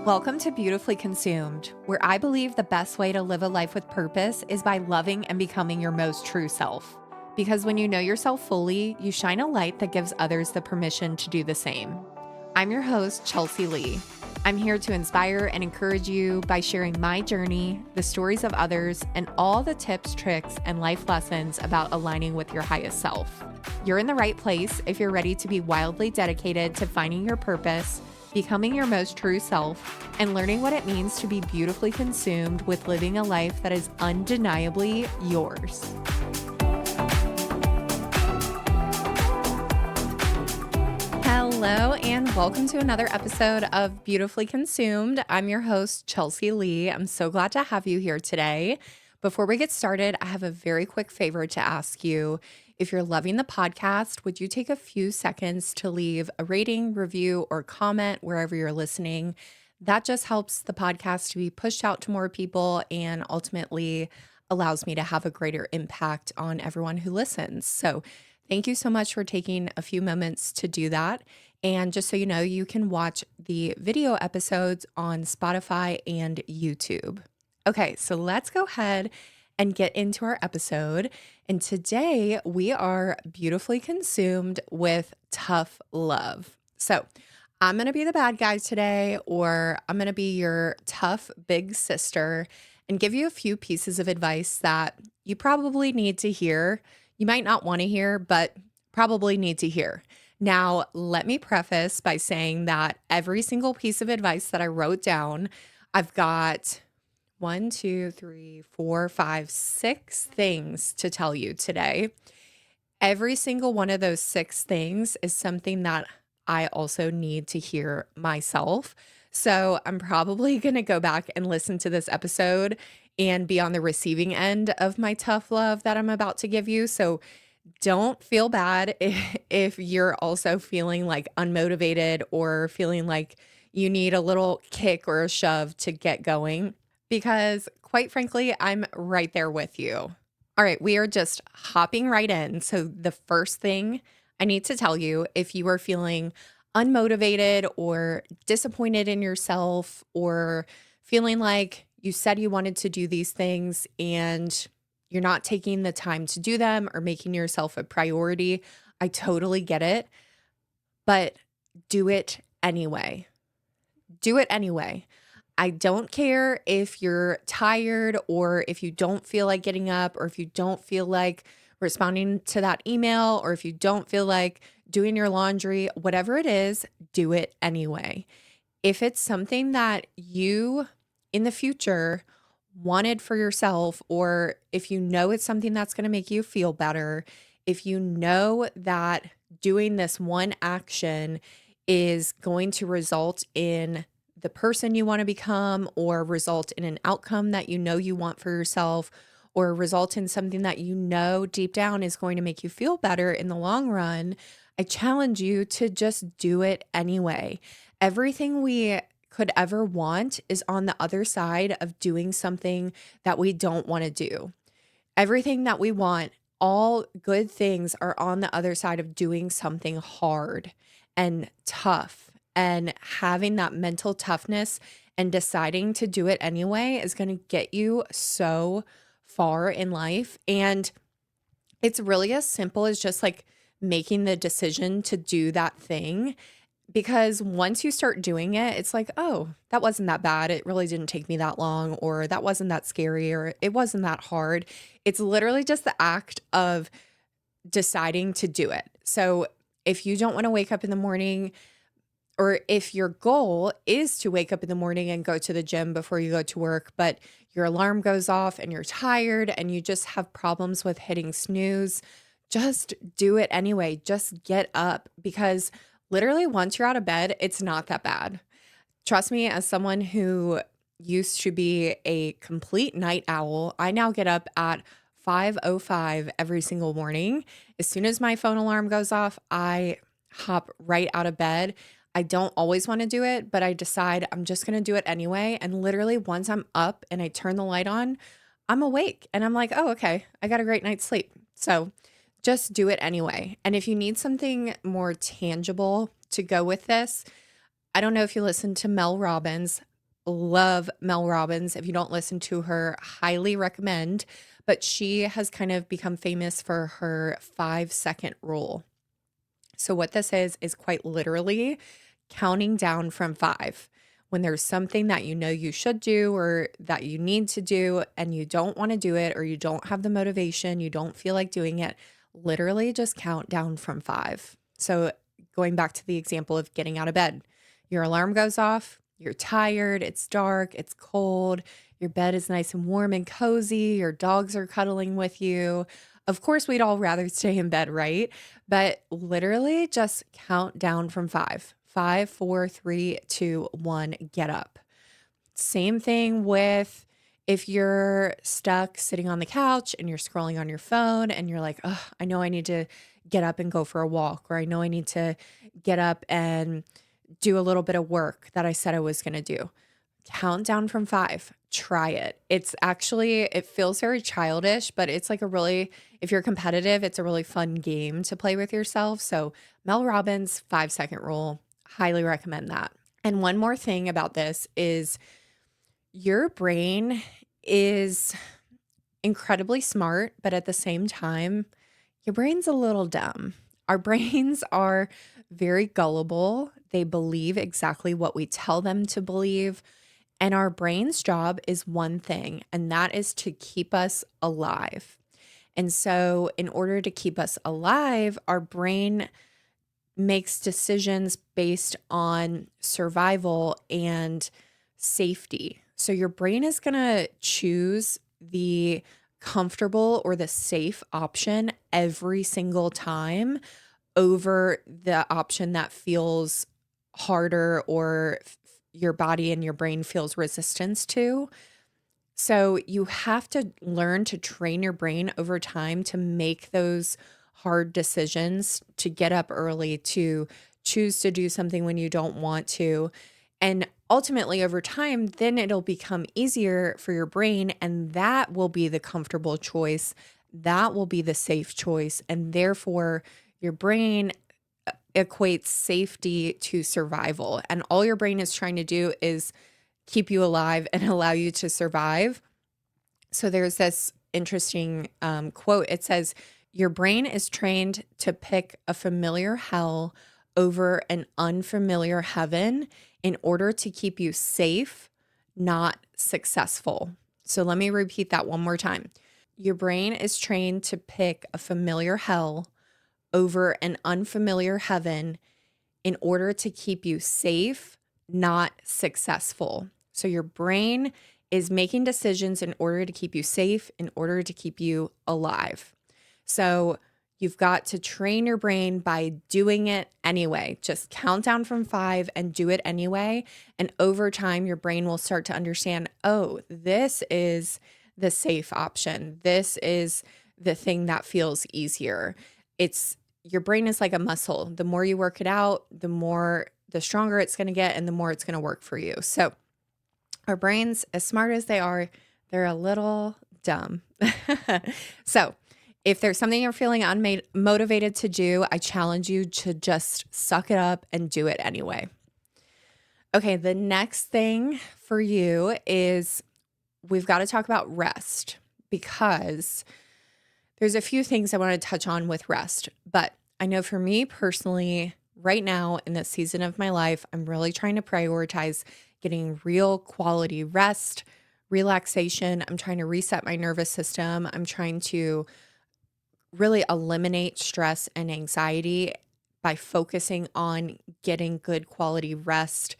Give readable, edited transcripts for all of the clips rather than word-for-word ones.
Welcome to Beautifully Consumed, where I believe the best way to live a life with purpose is by loving and becoming your most true self. Because when you know yourself fully, you shine a light that gives others the permission to do the same. I'm your host, Leigh. I'm here to inspire and encourage you by sharing my journey, the stories of others, and all the tips, tricks, and life lessons about aligning with your highest self. You're in the right place if you're ready to be wildly dedicated to finding your purpose, becoming your most true self, and learning what it means to be beautifully consumed with living a life that is undeniably yours. Hello, and welcome to another episode of Beautifully Consumed. I'm your host, Leigh. I'm so glad to have you here today. Before we get started, I have a very quick favor to ask you. If you're loving the podcast, would you take a few seconds to leave a rating, review, or comment wherever you're listening? That just helps the podcast to be pushed out to more people and ultimately allows me to have a greater impact on everyone who listens. So thank you so much for taking a few moments to do that. And just so you know, you can watch the video episodes on Spotify and YouTube. Okay, so let's go ahead and get into our episode. And today we are beautifully consumed with tough love. So I'm going to be the bad guy today, or I'm going to be your tough big sister and give you a few pieces of advice that you probably need to hear. You might not want to hear, but probably need to hear. Now, let me preface by saying that every single piece of advice that I wrote down, I've got 6 things to tell you today. Every single one of those 6 things is something that I also need to hear myself. So I'm probably going to go back and listen to this episode and be on the receiving end of my tough love that I'm about to give you. So don't feel bad if you're also feeling like unmotivated or feeling like you need a little kick or a shove to get going. Because quite frankly, I'm right there with you. All right, we are just hopping right in. So the first thing I need to tell you, if you are feeling unmotivated or disappointed in yourself or feeling like you said you wanted to do these things and you're not taking the time to do them or making yourself a priority, I totally get it. But do it anyway. Do it anyway. I don't care if you're tired or if you don't feel like getting up or if you don't feel like responding to that email or if you don't feel like doing your laundry, whatever it is, do it anyway. If it's something that you in the future wanted for yourself, or if you know it's something that's going to make you feel better, if you know that doing this one action is going to result in the person you want to become or result in an outcome that you know you want for yourself or result in something that you know deep down is going to make you feel better in the long run, I challenge you to just do it anyway. Everything we could ever want is on the other side of doing something that we don't want to do. Everything that we want, all good things are on the other side of doing something hard and tough. And having that mental toughness and deciding to do it anyway is going to get you so far in life. And it's really as simple as just like making the decision to do that thing. Because once you start doing it, it's like, oh, that wasn't that bad. It really didn't take me that long, or that wasn't that scary, or it wasn't that hard. It's literally just the act of deciding to do it. So if you don't want to wake up in the morning, or if your goal is to wake up in the morning and go to the gym before you go to work, but your alarm goes off and you're tired and you just have problems with hitting snooze, just do it anyway. Just get up, because literally once you're out of bed, it's not that bad. Trust me, as someone who used to be a complete night owl, I now get up at 5:05 every single morning. As soon as my phone alarm goes off, I hop right out of bed. I don't always want to do it, but I decide I'm just going to do it anyway. And literally once I'm up and I turn the light on, I'm awake and I'm like, oh, okay, I got a great night's sleep. So just do it anyway. And if you need something more tangible to go with this, I don't know if you listen to Mel Robbins, love Mel Robbins. If you don't listen to her, highly recommend. But she has kind of become famous for her 5-second rule. So, what this is quite literally counting down from five. When there's something that you know you should do or that you need to do and you don't want to do it or you don't have the motivation, you don't feel like doing it, literally just count down from five. So, going back to the example of getting out of bed, your alarm goes off, you're tired, it's dark, it's cold, your bed is nice and warm and cozy, your dogs are cuddling with you. Of course, we'd all rather stay in bed, right? But literally just count down from five. Five, four, three, two, one, get up. Same thing with if you're stuck sitting on the couch and you're scrolling on your phone and you're like, oh, I know I need to get up and go for a walk, or I know I need to get up and do a little bit of work that I said I was going to do. Count down from five. Try it. It's actually, it feels very childish, but it's like a really, if you're competitive, it's a really fun game to play with yourself. So, Mel Robbins' 5-second rule, highly recommend that. And one more thing about this is your brain is incredibly smart, but at the same time, your brain's a little dumb. Our brains are very gullible. They believe exactly what we tell them to believe. And our brain's job is one thing, and that is to keep us alive. And so, in order to keep us alive, our brain makes decisions based on survival and safety. So, your brain is going to choose the comfortable or the safe option every single time over the option that feels harder or your body and your brain feels resistance to. So you have to learn to train your brain over time to make those hard decisions, to get up early, to choose to do something when you don't want to. And ultimately, over time, then it'll become easier for your brain, and that will be the comfortable choice. That will be the safe choice. And therefore, your brain equates safety to survival. And all your brain is trying to do is keep you alive and allow you to survive. So there's this interesting quote. It says, your brain is trained to pick a familiar hell over an unfamiliar heaven in order to keep you safe, not successful. So let me repeat that one more time. Your brain is trained to pick a familiar hell over an unfamiliar heaven in order to keep you safe, not successful. So your brain is making decisions in order to keep you safe, in order to keep you alive. So you've got to train your brain by doing it anyway. Just count down from 5 and do it anyway. And over time, your brain will start to understand, oh, this is the safe option. This is the thing that feels easier. Your brain is like a muscle. The more you work it out, the stronger it's going to get and the more it's going to work for you. So our brains, as smart as they are, they're a little dumb. So if there's something you're feeling unmotivated to do, I challenge you to just suck it up and do it anyway. Okay, the next thing for you is we've got to talk about rest, because there's a few things I want to touch on with rest. But I know for me personally, right now in this season of my life, I'm really trying to prioritize getting real quality rest, relaxation. I'm trying to reset my nervous system. I'm trying to really eliminate stress and anxiety by focusing on getting good quality rest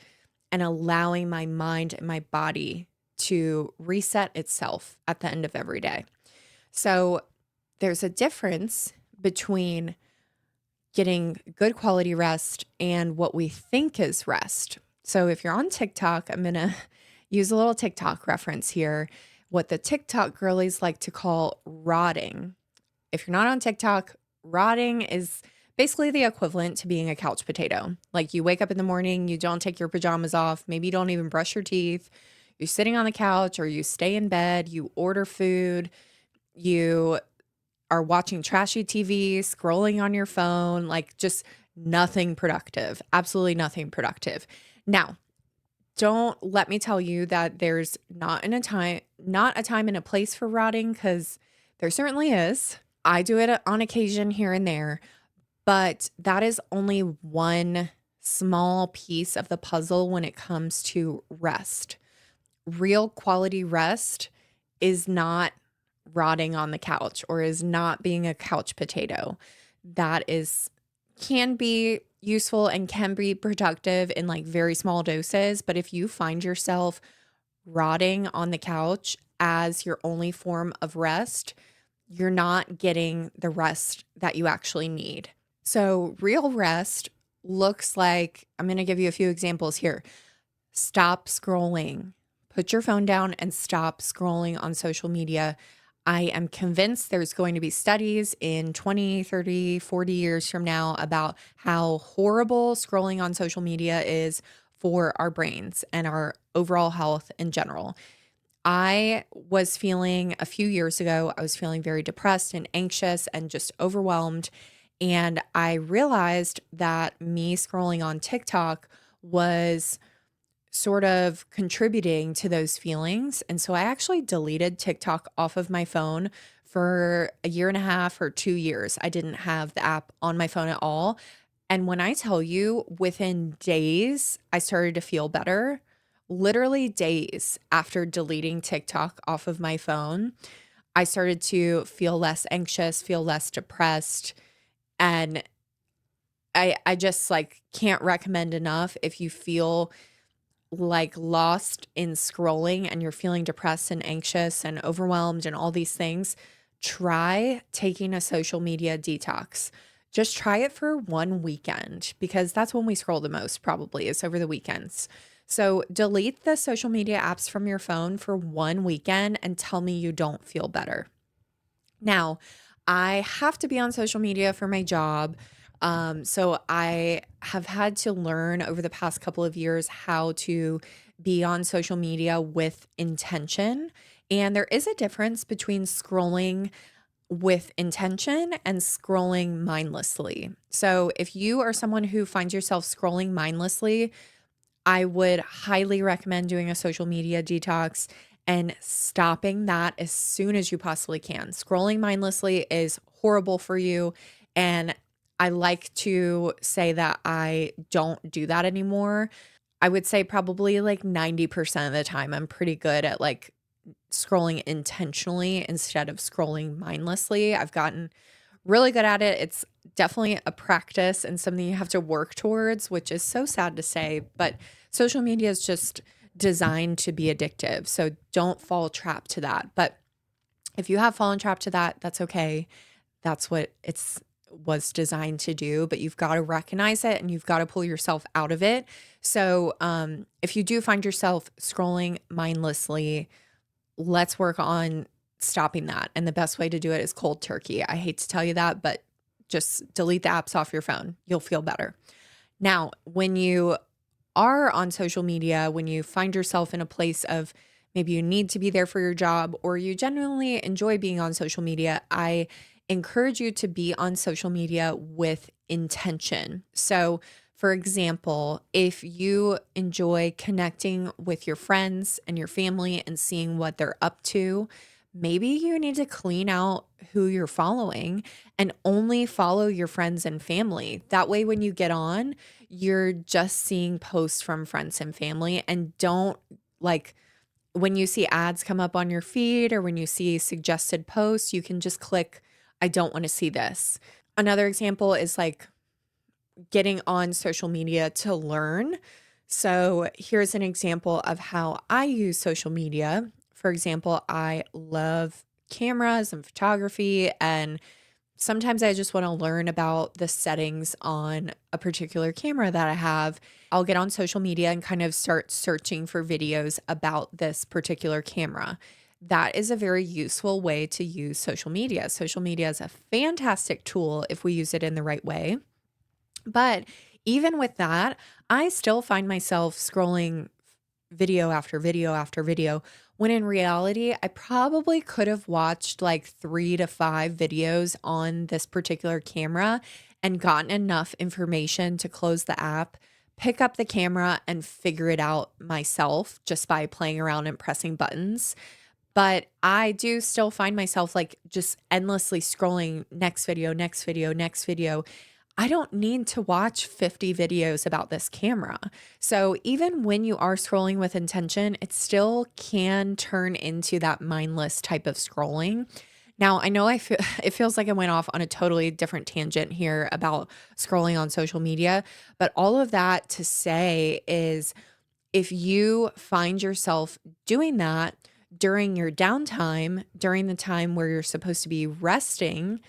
and allowing my mind and my body to reset itself at the end of every day. So there's a difference between getting good quality rest and what we think is rest. So if you're on TikTok, I'm going to use a little TikTok reference here, what the TikTok girlies like to call rotting. If you're not on TikTok, rotting is basically the equivalent to being a couch potato. Like you wake up in the morning, you don't take your pajamas off, maybe you don't even brush your teeth, you're sitting on the couch or you stay in bed, you order food, you are watching trashy TV, scrolling on your phone, like just nothing productive, absolutely nothing productive. Now, Don't let me tell you that there's not a time and a place for rotting, because there certainly is. I do it on occasion here and there, but that is only one small piece of the puzzle when it comes to rest. Real quality rest is not rotting on the couch or is not being a couch potato. That is can be useful and can be productive in like very small doses, but if you find yourself rotting on the couch as your only form of rest, you're not getting the rest that you actually need. So, real rest looks like, I'm going to give you a few examples here. Stop scrolling. Put your phone down and stop scrolling on social media. I am convinced there's going to be studies in 20, 30, 40 years from now about how horrible scrolling on social media is for our brains and our overall health in general. I was feeling a few years ago, I was feeling very depressed and anxious and just overwhelmed. And I realized that me scrolling on TikTok was sort of contributing to those feelings. And so I actually deleted TikTok off of my phone for a year and a half or 2 years. I didn't have the app on my phone at all. And when I tell you, within days, I started to feel better. Literally days after deleting TikTok off of my phone, I started to feel less anxious, feel less depressed. And I just like can't recommend enough, if you feel like lost in scrolling and you're feeling depressed and anxious and overwhelmed and all these things, try taking a social media detox. Just try it for one weekend, because that's when we scroll the most, probably, is over the weekends. So delete the social media apps from your phone for one weekend and tell me you don't feel better. Now, I have to be on social media for my job. So I have had to learn over the past couple of years how to be on social media with intention. And there is a difference between scrolling with intention and scrolling mindlessly. So if you are someone who finds yourself scrolling mindlessly, I would highly recommend doing a social media detox and stopping that as soon as you possibly can. Scrolling mindlessly is horrible for you. And I like to say that I don't do that anymore. I would say probably like 90% of the time, I'm pretty good at like scrolling intentionally instead of scrolling mindlessly. I've gotten really good at it. It's definitely a practice and something you have to work towards, which is so sad to say, but social media is just designed to be addictive. So don't fall trapped to that. But if you have fallen trapped to that, that's okay. That's what it's was designed to do, but you've got to recognize it and you've got to pull yourself out of it. So if you do find yourself scrolling mindlessly, let's work on stopping that. And the best way to do it is cold turkey. I hate to tell you that, but just delete the apps off your phone. You'll feel better. Now, when you are on social media, when you find yourself in a place of maybe you need to be there for your job or you genuinely enjoy being on social media, I encourage you to be on social media with intention. So, for example, if you enjoy connecting with your friends and your family and seeing what they're up to, maybe you need to clean out who you're following and only follow your friends and family. That way, when you get on, you're just seeing posts from friends and family, and don't like when you see ads come up on your feed or when you see suggested posts, you can just click, I don't want to see this. Another example is like getting on social media to learn. So here's an example of how I use social media. For example, I love cameras and photography, and sometimes I just want to learn about the settings on a particular camera that I have. I'll get on social media and kind of start searching for videos about this particular camera. That is a very useful way to use social media. Social media is a fantastic tool if we use it in the right way. But even with that, I still find myself scrolling video after video after video, when in reality, I probably could have watched like 3 to 5 videos on this particular camera and gotten enough information to close the app, pick up the camera and figure it out myself just by playing around and pressing buttons. But I do still find myself like just endlessly scrolling next video, next video, next video. I don't need to watch 50 videos about this camera. So even when you are scrolling with intention, it still can turn into that mindless type of scrolling. Now, I know it feels like I went off on a totally different tangent here about scrolling on social media, but all of that to say is if you find yourself doing that during your downtime, during the time where you're supposed to be resting,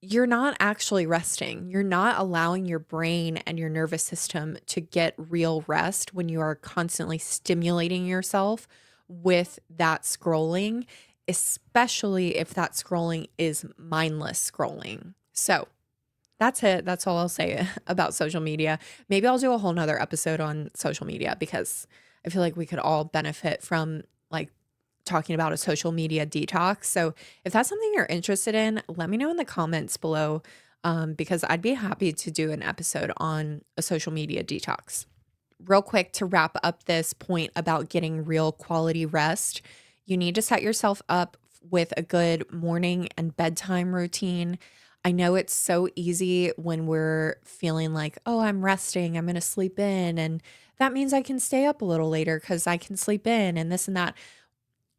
you're not actually resting. You're not allowing your brain and your nervous system to get real rest when you are constantly stimulating yourself with that scrolling, especially if that scrolling is mindless scrolling. So that's it. That's all I'll say about social media. Maybe I'll do a whole nother episode on social media because I feel like we could all benefit from like talking about a social media detox. So if that's something you're interested in, let me know in the comments below because I'd be happy to do an episode on a social media detox. Real quick to wrap up this point about getting real quality rest, you need to set yourself up with a good morning and bedtime routine. I know it's so easy when we're feeling like, oh, I'm resting, I'm going to sleep in, and that means I can stay up a little later because I can sleep in and this and that.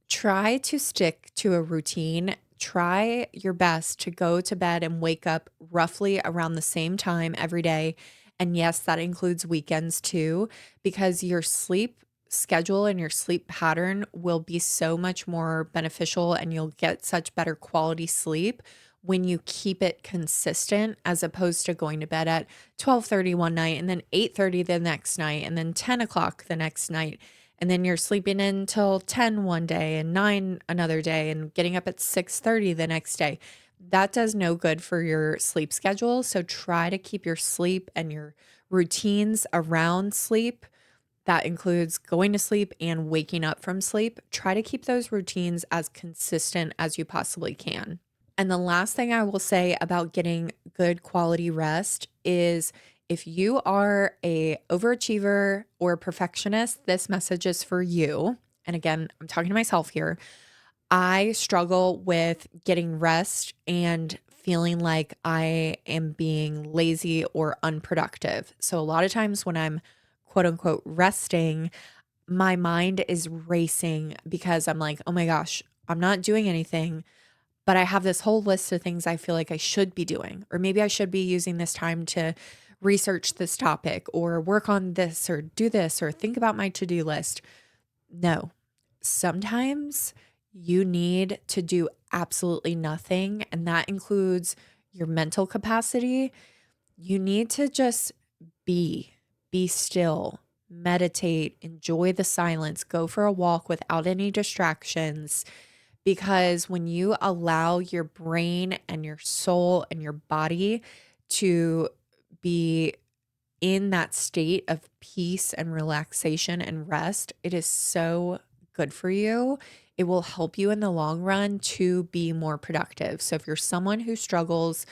Try to stick to a routine. Try your best to go to bed and wake up roughly around the same time every day. And yes, that includes weekends too, because your sleep schedule and your sleep pattern will be so much more beneficial and you'll get such better quality sleep when you keep it consistent as opposed to going to bed at 12:30 one night and then 8:30 the next night and then 10 o'clock the next night. And then you're sleeping in till 10 one day and 9 another day and getting up at 6:30 the next day. That does no good for your sleep schedule. So try to keep your sleep and your routines around sleep. That includes going to sleep and waking up from sleep. Try to keep those routines as consistent as you possibly can. And the last thing I will say about getting good quality rest is if you are a overachiever or a perfectionist, this message is for you. And again, I'm talking to myself here. I struggle with getting rest and feeling like I am being lazy or unproductive. So a lot of times when I'm quote unquote resting, my mind is racing because I'm like, oh my gosh, I'm not doing anything, but I have this whole list of things I feel like I should be doing, or maybe I should be using this time to research this topic or work on this or do this or think about my to-do list. No, sometimes you need to do absolutely nothing, and that includes your mental capacity. You need to just be still, meditate, enjoy the silence, go for a walk without any distractions. Because when you allow your brain and your soul and your body to be in that state of peace and relaxation and rest, it is so good for you. It will help you in the long run to be more productive. So if you're someone who struggles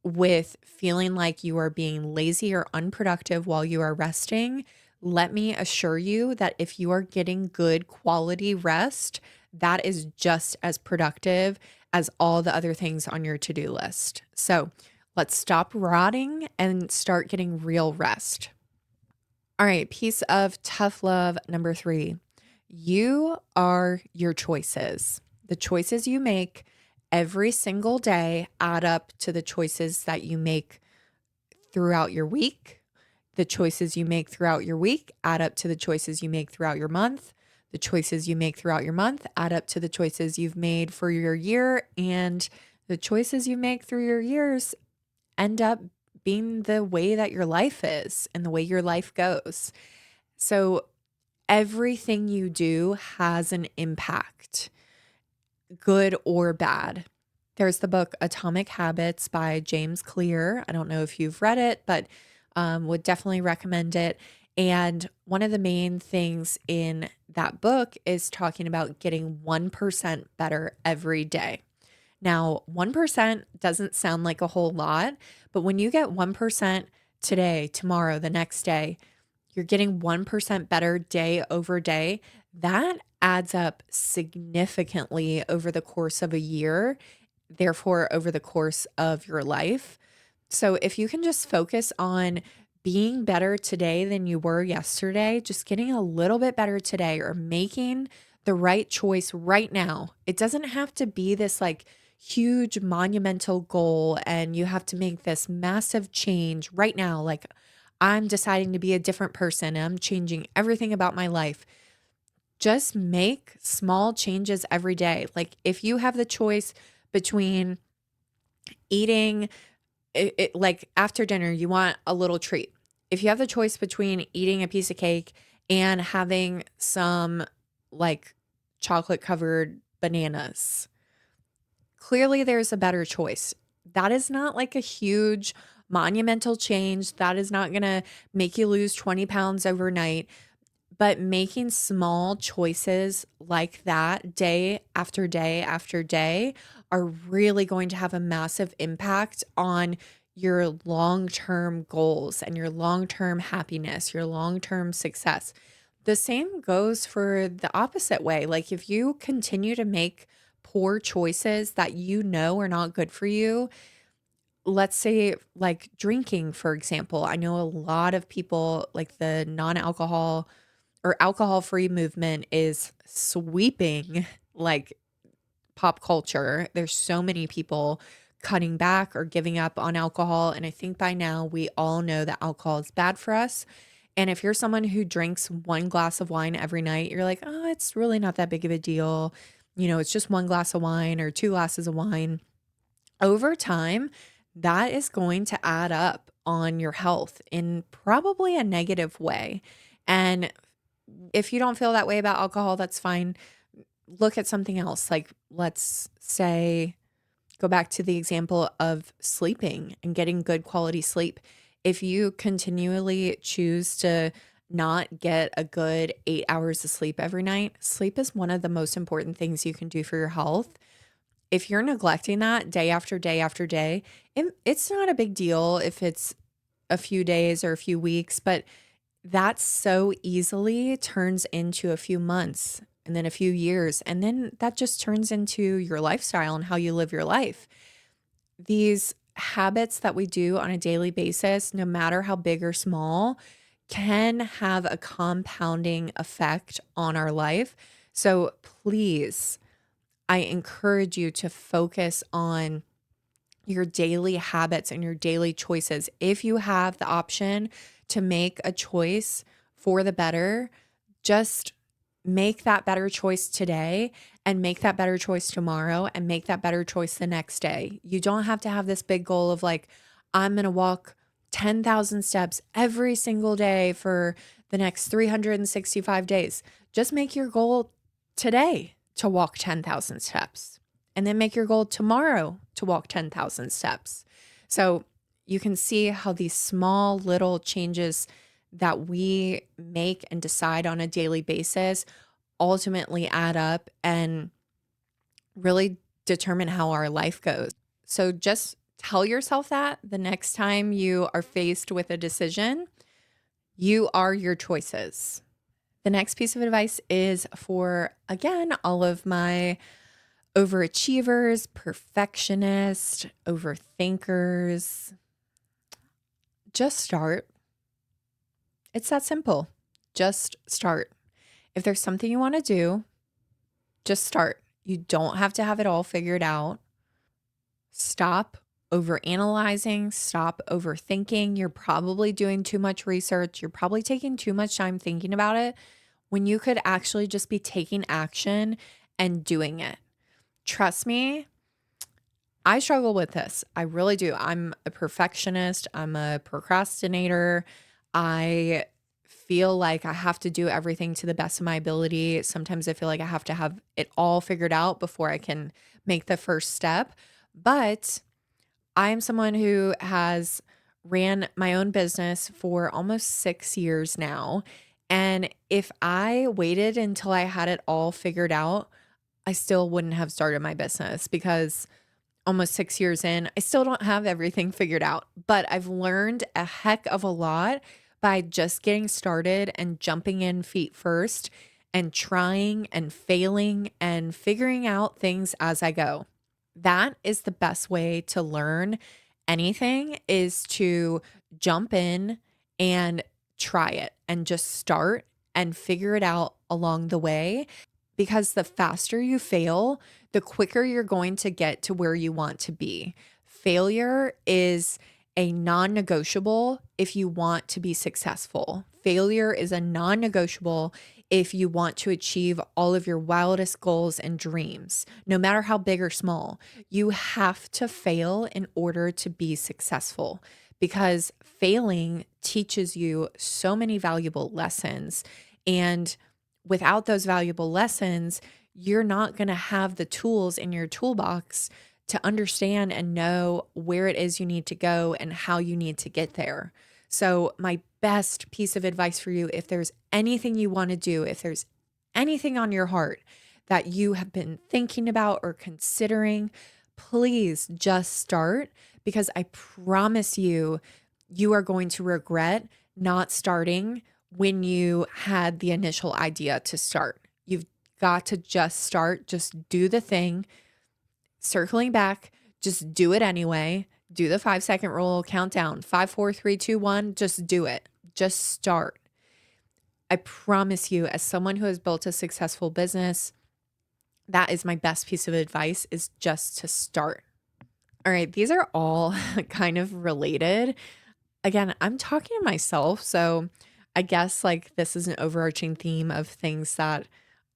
with feeling like you are being lazy or unproductive while you are resting, let me assure you that if you are getting good quality rest, that is just as productive as all the other things on your to-do list. So let's stop rotting and start getting real rest. All right, piece of tough love number 3. You are your choices. The choices you make every single day add up to the choices that you make throughout your week. The choices you make throughout your week add up to the choices you make throughout your month. The choices you make throughout your month add up to the choices you've made for your year. And the choices you make through your years end up being the way that your life is and the way your life goes. So everything you do has an impact, good or bad. There's the book Atomic Habits by James Clear. I don't know if you've read it, but would definitely recommend it. And one of the main things in that book is talking about getting 1% better every day. Now, 1% doesn't sound like a whole lot, but when you get 1% today, tomorrow, the next day, you're getting 1% better day over day. That adds up significantly over the course of a year, therefore, over the course of your life. So if you can just focus on being better today than you were yesterday, just getting a little bit better today or making the right choice right now. It doesn't have to be this like huge monumental goal and you have to make this massive change right now. Like I'm deciding to be a different person and I'm changing everything about my life. Just make small changes every day. Like if you have the choice between eating like after dinner, you want a little treat. If you have the choice between eating a piece of cake and having some like chocolate covered bananas, clearly there's a better choice. That is not like a huge monumental change. That is not going to make you lose 20 pounds overnight. But making small choices like that day after day after day are really going to have a massive impact on your long-term goals and your long-term happiness, your long-term success. The same goes for the opposite way. Like if you continue to make poor choices that you know are not good for you, let's say like drinking, for example. I know a lot of people like the non-alcohol or alcohol-free movement is sweeping like pop culture. There's so many people cutting back or giving up on alcohol. And I think by now we all know that alcohol is bad for us. And if you're someone who drinks one glass of wine every night, you're like, oh, it's really not that big of a deal. You know, it's just one glass of wine or two glasses of wine. Over time, that is going to add up on your health in probably a negative way. And if you don't feel that way about alcohol, that's fine. Look at something else. Like, let's say, go back to the example of sleeping and getting good quality sleep. If you continually choose to not get a good 8 hours of sleep every night, sleep is one of the most important things you can do for your health. If you're neglecting that day after day after day, it's not a big deal if it's a few days or a few weeks, but that so easily turns into a few months and then a few years. And then that just turns into your lifestyle and how you live your life. These habits that we do on a daily basis, no matter how big or small, can have a compounding effect on our life. So please, I encourage you to focus on your daily habits and your daily choices. If you have the option to make a choice for the better, just make that better choice today and make that better choice tomorrow and make that better choice the next day. You don't have to have this big goal of like, I'm going to walk 10,000 steps every single day for the next 365 days. Just make your goal today to walk 10,000 steps and then make your goal tomorrow to walk 10,000 steps. So you can see how these small little changes that we make and decide on a daily basis ultimately add up and really determine how our life goes. So just tell yourself that the next time you are faced with a decision, you are your choices. The next piece of advice is for, again, all of my overachievers, perfectionists, overthinkers. Just start. It's that simple. Just start. If there's something you want to do, just start. You don't have to have it all figured out. Stop overanalyzing. Stop overthinking. You're probably doing too much research. You're probably taking too much time thinking about it when you could actually just be taking action and doing it. Trust me, I struggle with this. I really do. I'm a perfectionist. I'm a procrastinator. I feel like I have to do everything to the best of my ability. Sometimes I feel like I have to have it all figured out before I can make the first step. But I am someone who has ran my own business for almost 6 years now. And if I waited until I had it all figured out, I still wouldn't have started my business because almost 6 years in. I still don't have everything figured out, but I've learned a heck of a lot by just getting started and jumping in feet first and trying and failing and figuring out things as I go. That is the best way to learn anything, is to jump in and try it and just start and figure it out along the way, because the faster you fail, the quicker you're going to get to where you want to be. Failure is a non negotiable if you want to be successful. Failure is a non negotiable if you want to achieve all of your wildest goals and dreams, no matter how big or small. You have to fail in order to be successful, because failing teaches you so many valuable lessons. And without those valuable lessons, you're not going to have the tools in your toolbox to understand and know where it is you need to go and how you need to get there. So, my best piece of advice for you, if there's anything you want to do, if there's anything on your heart that you have been thinking about or considering, please just start, because I promise you, you are going to regret not starting when you had the initial idea to start. You've got to just start, just do the thing, circling back, just do it anyway. Do the 5 second rule, count down 5, 4, 3, 2, 1. Just do it. Just start. I promise you, as someone who has built a successful business, that is my best piece of advice, is just to start. All right, these are all kind of related. Again, I'm talking to myself, so I guess like this is an overarching theme of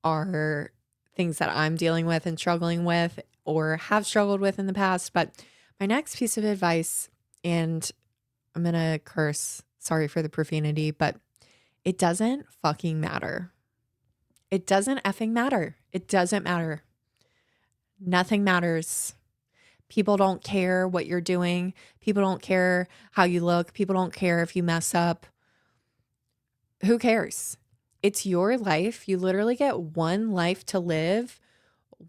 are things that I'm dealing with and struggling with or have struggled with in the past. But my next piece of advice, and I'm going to curse, sorry for the profanity, but it doesn't fucking matter. It doesn't effing matter. It doesn't matter. Nothing matters. People don't care what you're doing. People don't care how you look. People don't care if you mess up. Who cares? It's your life. You literally get one life to live.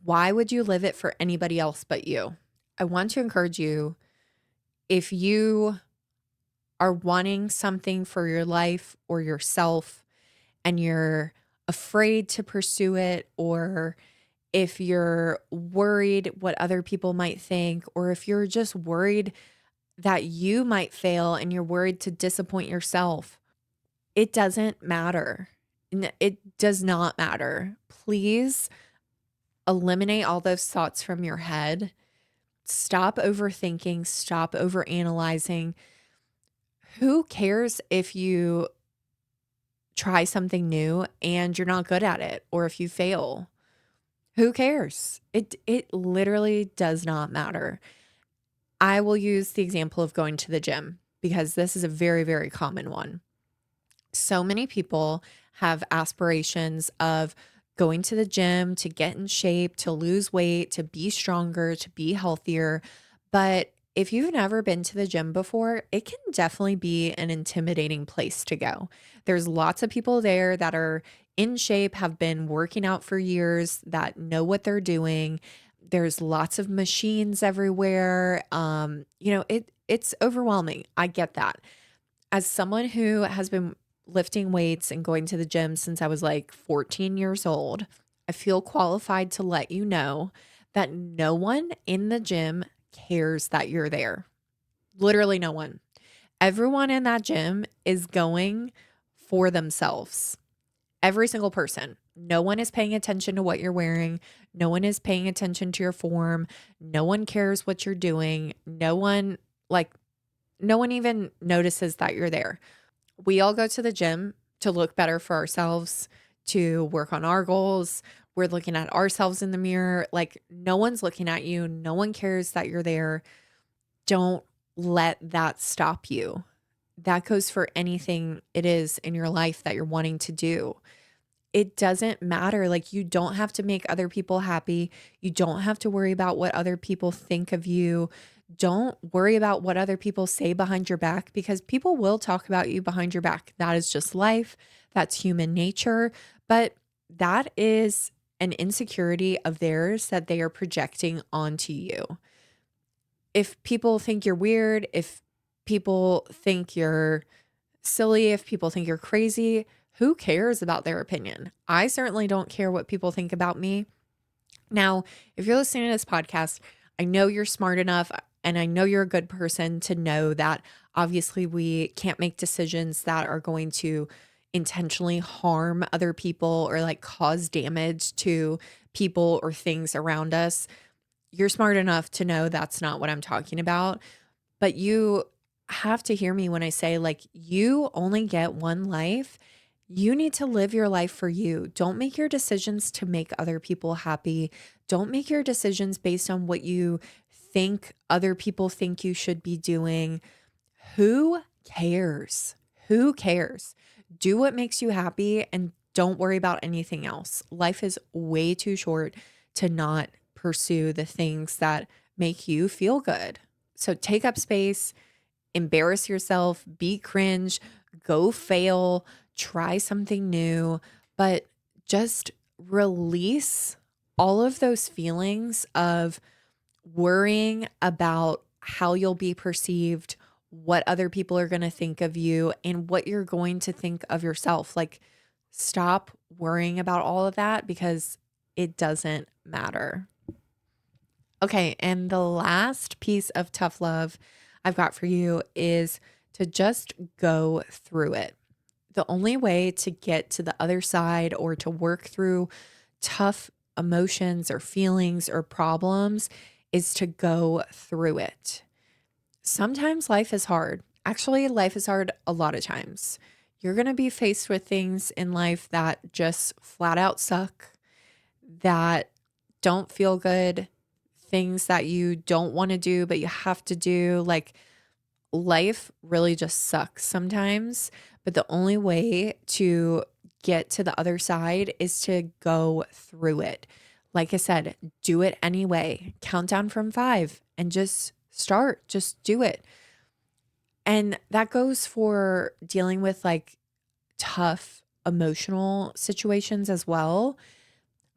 Why would you live it for anybody else but you? I want to encourage you, if you are wanting something for your life or yourself and you're afraid to pursue it, or if you're worried what other people might think, or if you're just worried that you might fail and you're worried to disappoint yourself, it doesn't matter. It does not matter. Please eliminate all those thoughts from your head. Stop overthinking, stop overanalyzing. Who cares if you try something new and you're not good at it, or if you fail? Who cares? It literally does not matter. I will use the example of going to the gym, because this is a very, very common one. So many people have aspirations of going to the gym to get in shape, to lose weight, to be stronger, to be healthier. But if you've never been to the gym before, it can definitely be an intimidating place to go. There's lots of people there that are in shape, have been working out for years, that know what they're doing. There's lots of machines everywhere. It's overwhelming. I get that. As someone who has been lifting weights and going to the gym since I was like 14 years old, I feel qualified to let you know that no one in the gym cares that you're there. Literally no one. Everyone in that gym is going for themselves. Every single person. No one is paying attention to what you're wearing. No one is paying attention to your form. No one cares what you're doing. No one even notices that you're there. We all go to the gym to look better for ourselves, to work on our goals. We're looking at ourselves in the mirror. Like, no one's looking at you. No one cares that you're there. Don't let that stop you. That goes for anything it is in your life that you're wanting to do. It doesn't matter. Like, you don't have to make other people happy. You don't have to worry about what other people think of you. Don't worry about what other people say behind your back, because people will talk about you behind your back. That is just life. That's human nature. But that is an insecurity of theirs that they are projecting onto you. If people think you're weird, if people think you're silly, if people think you're crazy, who cares about their opinion? I certainly don't care what people think about me. Now, if you're listening to this podcast, I know you're smart enough and I know you're a good person to know that obviously we can't make decisions that are going to intentionally harm other people or like cause damage to people or things around us. You're smart enough to know that's not what I'm talking about, but you have to hear me when I say, like, you only get one life. You need to live your life for you. Don't make your decisions to make other people happy. Don't make your decisions based on what you think other people think you should be doing. Who cares? Who cares? Do what makes you happy and don't worry about anything else. Life is way too short to not pursue the things that make you feel good. So take up space, embarrass yourself, be cringe, go fail, try something new, but just release all of those feelings of worrying about how you'll be perceived, what other people are going to think of you, and what you're going to think of yourself. Like, stop worrying about all of that because it doesn't matter. Okay, and the last piece of tough love I've got for you is to just go through it. The only way to get to the other side or to work through tough emotions or feelings or problems is to go through it. Sometimes life is hard. Actually, life is hard a lot of times. You're going to be faced with things in life that just flat out suck, that don't feel good, things that you don't want to do, but you have to do. Like, life really just sucks sometimes, but the only way to get to the other side is to go through it. Like I said, do it anyway. Count down from 5 and just start. Just do it. And that goes for dealing with like tough emotional situations as well.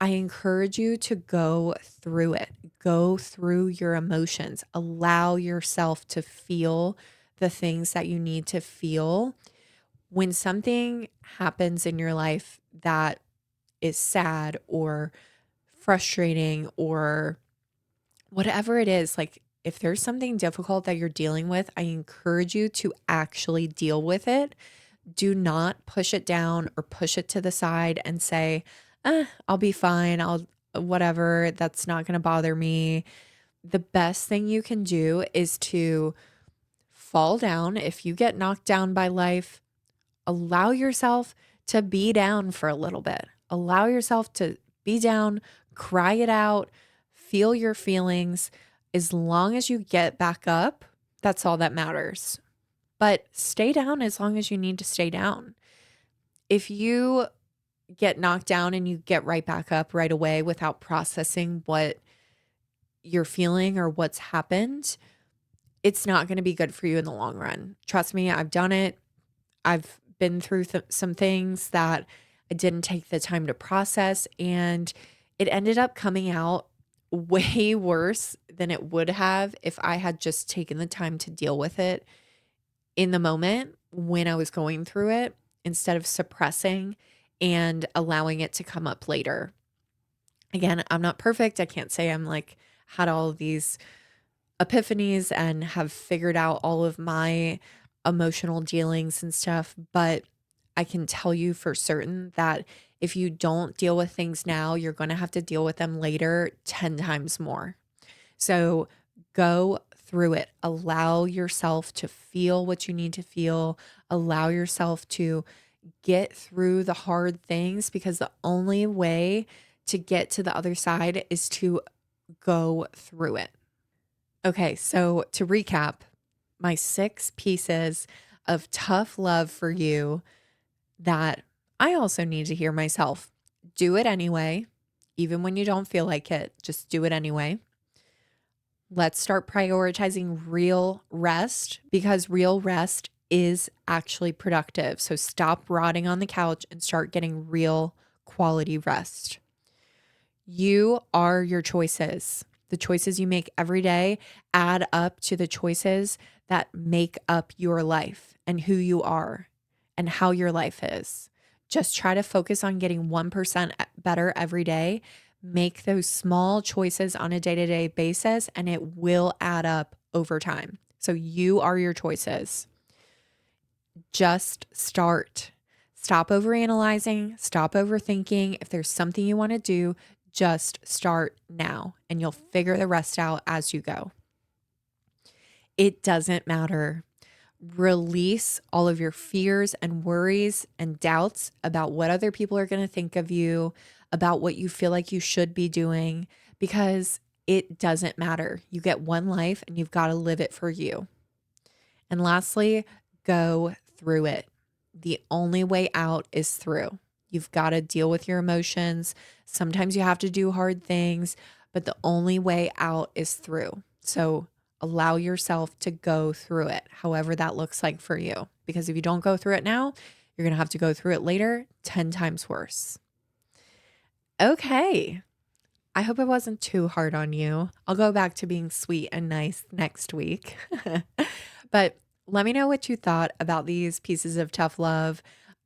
I encourage you to go through it. Go through your emotions. Allow yourself to feel the things that you need to feel. When something happens in your life that is sad or frustrating or whatever it is, like if there's something difficult that you're dealing with, I encourage you to actually deal with it. Do not push it down or push it to the side and say, I'll be fine. Whatever, that's not going to bother me. The best thing you can do is to fall down. If you get knocked down by life, allow yourself to be down for a little bit. Allow yourself to be down, cry it out, feel your feelings. As long as you get back up, that's all that matters. But stay down as long as you need to stay down. If you get knocked down and you get right back up right away without processing what you're feeling or what's happened, it's not going to be good for you in the long run. Trust me, I've done it. I've been through some things that I didn't take the time to process, and it ended up coming out way worse than it would have if I had just taken the time to deal with it in the moment when I was going through it instead of suppressing and allowing it to come up later. Again, I'm not perfect. I can't say I'm like had all of these epiphanies and have figured out all of my emotional dealings and stuff, but I can tell you for certain that if you don't deal with things now, you're going to have to deal with them later 10 times more. So go through it. Allow yourself to feel what you need to feel. Allow yourself to get through the hard things, because the only way to get to the other side is to go through it. Okay, so to recap, my 6 pieces of tough love for you that I also need to hear myself. Do it anyway, even when you don't feel like it, just do it anyway. Let's start prioritizing real rest, because real rest is actually productive. So stop rotting on the couch and start getting real quality rest. You are your choices. The choices you make every day add up to the choices that make up your life and who you are and how your life is. Just try to focus on getting 1% better every day. Make those small choices on a day-to-day basis, and it will add up over time. So you are your choices. Just start. Stop overanalyzing, stop overthinking. If there's something you want to do, just start now, and you'll figure the rest out as you go. It doesn't matter. Release all of your fears and worries and doubts about what other people are going to think of you, about what you feel like you should be doing, because it doesn't matter. You get one life and you've got to live it for you. And lastly, go through it. The only way out is through. You've got to deal with your emotions. Sometimes you have to do hard things, but the only way out is through. So allow yourself to go through it, however that looks like for you. Because if you don't go through it now, you're going to have to go through it later 10 times worse. Okay. I hope it wasn't too hard on you. I'll go back to being sweet and nice next week. But let me know what you thought about these pieces of tough love.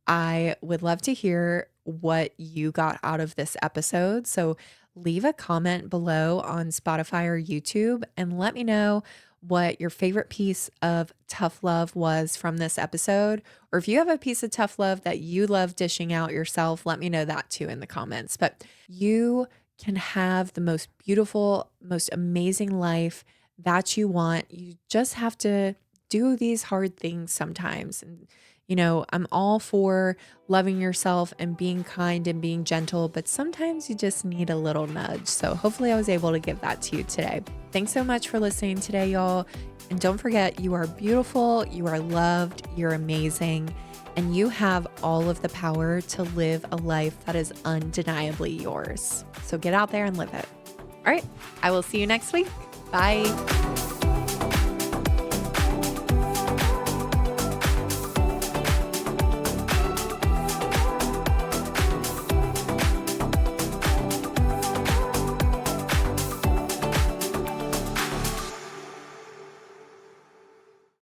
I would love to hear what you got out of this episode. So leave a comment below on Spotify or YouTube and let me know what your favorite piece of tough love was from this episode. Or if you have a piece of tough love that you love dishing out yourself, let me know that too in the comments. But you can have the most beautiful, most amazing life that you want. You just have to do these hard things sometimes. And I'm all for loving yourself and being kind and being gentle, but sometimes you just need a little nudge. So hopefully I was able to give that to you today. Thanks so much for listening today, y'all. And don't forget, you are beautiful, you are loved, you're amazing, and you have all of the power to live a life that is undeniably yours. So get out there and live it. All right, I will see you next week. Bye.